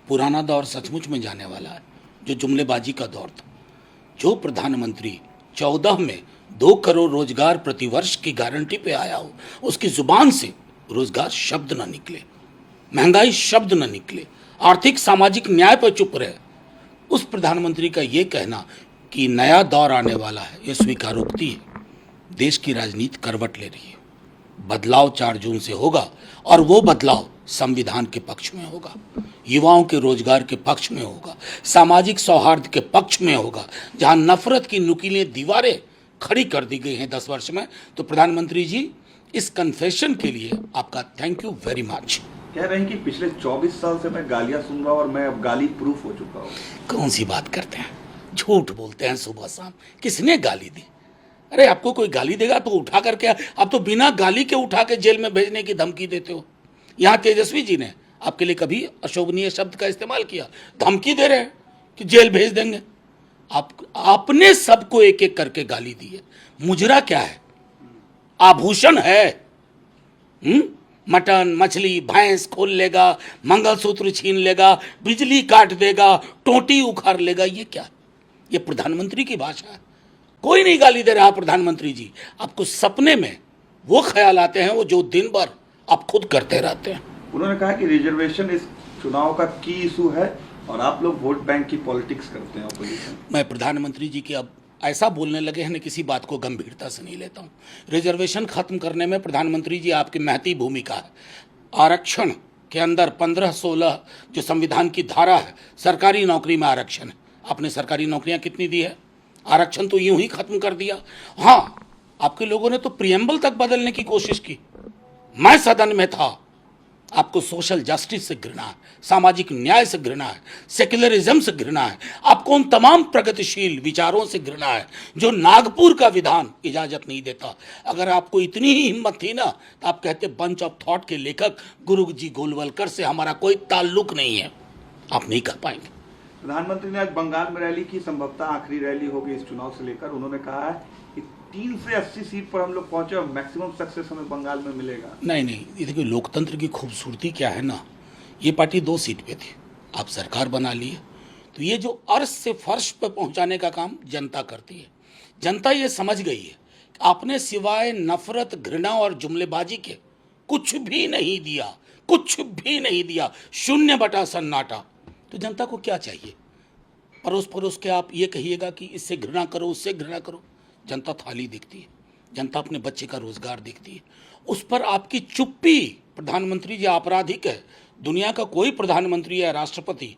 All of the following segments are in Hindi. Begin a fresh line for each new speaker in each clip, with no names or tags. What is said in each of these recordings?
पुराना दौर सचमुच में जाने वाला है, जो जुमलेबाजी का दौर था। जो प्रधानमंत्री 14 में 2 करोड़ रोजगार प्रतिवर्ष की गारंटी पे आया हो, उसकी जुबान से रोजगार शब्द न निकले, महंगाई शब्द न निकले, आर्थिक सामाजिक न्याय पर चुप रहे, उस प्रधानमंत्री का ये कहना कि नया दौर आने वाला है, ये स्वीकारोक्ति है। देश की राजनीति करवट ले रही है। बदलाव 4 जून से होगा और वो बदलाव संविधान के पक्ष में होगा, युवाओं के रोजगार के पक्ष में होगा, सामाजिक सौहार्द के पक्ष में होगा। जहां नफरत की नुकीली दीवारें खड़ी कर दी गई हैं 10 वर्ष में, तो प्रधानमंत्री जी इस कन्फेशन के लिए आपका थैंक यू वेरी मच।
कह रहे हैं कि पिछले 24 साल से मैं गालियां सुन रहा हूं और मैं अब गाली प्रूफ हो चुका हूं।
कौन सी बात करते हैं, झूठ बोलते हैं सुबह शाम। किसने गाली दी? अरे आपको कोई गाली देगा तो उठा करके, आप तो बिना गाली के उठा के जेल में भेजने की धमकी देते हो। यहाँ तेजस्वी जी ने आपके लिए कभी अशोभनीय शब्द का इस्तेमाल किया? धमकी दे रहे हैं कि जेल भेज देंगे। आपने सबको एक एक करके गाली दी है। मुजरा क्या है? आभूषण है। मटन, मछली, भैंस खोल लेगा, मंगलसूत्र छीन लेगा, बिजली काट देगा, टोटी उखाड़ लेगा। ये क्या? ये प्रधानमंत्री की भाषा है। कोई नहीं गाली दे रहा प्रधानमंत्री जी। आपको सपने में वो ख्याल आते हैं वो जो दिन भर आप खुद करते रहते हैं।
उन्होंने कहा कि रिजर्वेशन इस चुनाव का की इशू है और आप लोग वोट बैंक की पॉलिटिक्स करते हैं ऑपोजिशन।
मैं प्रधानमंत्री जी की अब ऐसा बोलने लगे हैं, किसी बात को गंभीरता से नहीं लेता हूँ। रिजर्वेशन खत्म करने में प्रधानमंत्री जी आपकी महती भूमिका है। आरक्षण के अंदर 15-16 जो संविधान की धारा है, सरकारी नौकरी में आरक्षण है। आपने सरकारी नौकरियां कितनी दी है? आरक्षण तो यूं ही खत्म कर दिया। हाँ, आपके लोगों ने तो प्रियम्बल तक बदलने की कोशिश की। मैं सदन में था। आपको सोशल जस्टिस से घृणा है, सामाजिक न्याय से घृणा है, सेक्युलरिज्म से घृणा है, आपको उन तमाम प्रगतिशील विचारों से घृणा है जो नागपुर का विधान इजाजत नहीं देता। अगर आपको इतनी ही हिम्मत थी ना, तो आप कहते बंच ऑफ थॉट के लेखक गुरु जी गोलवलकर से हमारा कोई ताल्लुक नहीं है। आप नहीं कर पाएंगे।
प्रधानमंत्री ने आज बंगाल में रैली की, संभवतः आखिरी रैली होगी इस चुनाव से लेकर। उन्होंने कहा है कि 3 से 80 सीट पर हम लोग पहुंचे और मैक्सिमम सक्सेस हमें बंगाल में मिलेगा।
नहीं, ये देखिए लोकतंत्र की खूबसूरती क्या है ना, ये पार्टी 2 सीट पे थी, आप सरकार बना लिए, तो ये जो अर्श से फर्श पे पहुंचाने का काम जनता करती है। जनता ये समझ गई है कि आपने सिवाय नफरत, घृणा और जुमलेबाजी के कुछ भी नहीं दिया, कुछ भी नहीं दिया। 0 सन्नाटा। तो जनता को क्या चाहिए? परोस के आप ये कहिएगा कि इससे घृणा करो, उससे घृणा करो। जनता थाली देखती है, जनता अपने बच्चे का रोजगार देखती है। उस पर आपकी चुप्पी प्रधानमंत्री जी आपराधिक है। दुनिया का कोई प्रधानमंत्री या राष्ट्रपति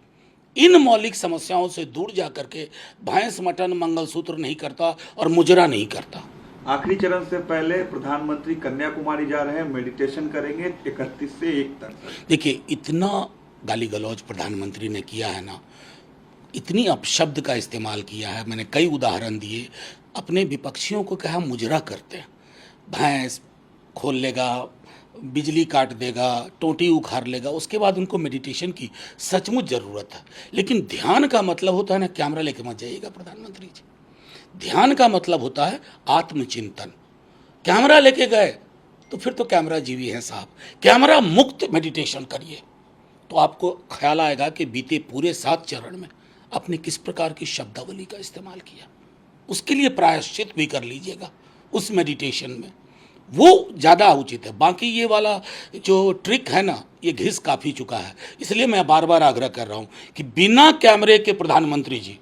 इन मौलिक समस्याओं से दूर जा करके भैंस, मटन, मंगलसूत्र नहीं करता और मुजरा नहीं करता।
आखिरी चरण से पहले प्रधानमंत्री कन्याकुमारी जा रहे हैं, मेडिटेशन करेंगे 31 से 1 तक।
देखिए, इतना गाली गलौज प्रधानमंत्री ने किया है ना, इतनी अपशब्द का इस्तेमाल किया है। मैंने कई उदाहरण दिए। अपने विपक्षियों को कहा मुजरा करते हैं। भैंस खोल लेगा, बिजली काट देगा, टोटी उखाड़ लेगा। उसके बाद उनको मेडिटेशन की सचमुच ज़रूरत है। लेकिन ध्यान का मतलब होता है ना, कैमरा लेके मत जाइएगा प्रधानमंत्री जी। ध्यान का मतलब होता है आत्मचिंतन। कैमरा लेके गए तो फिर तो कैमरा जीवी है साहब। कैमरा मुक्त मेडिटेशन करिए तो आपको ख्याल आएगा कि बीते पूरे 7 चरण में आपने किस प्रकार की शब्दावली का इस्तेमाल किया। उसके लिए प्रायश्चित भी कर लीजिएगा उस मेडिटेशन में, वो ज़्यादा उचित है। बाकी ये वाला जो ट्रिक है ना, ये घिस काफ़ी चुका है। इसलिए मैं बार बार आग्रह कर रहा हूँ कि बिना कैमरे के प्रधानमंत्री जी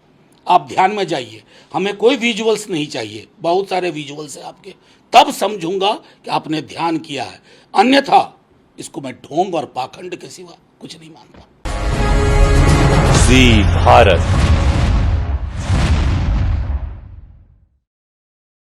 आप ध्यान में जाइए। हमें कोई विजुअल्स नहीं चाहिए, बहुत सारे विजुअल्स हैं आपके, तब समझूंगा कि आपने ध्यान किया है। अन्यथा इसको मैं ढोंग और पाखंड के सिवा कुछ नहीं मानता।
जी भारत।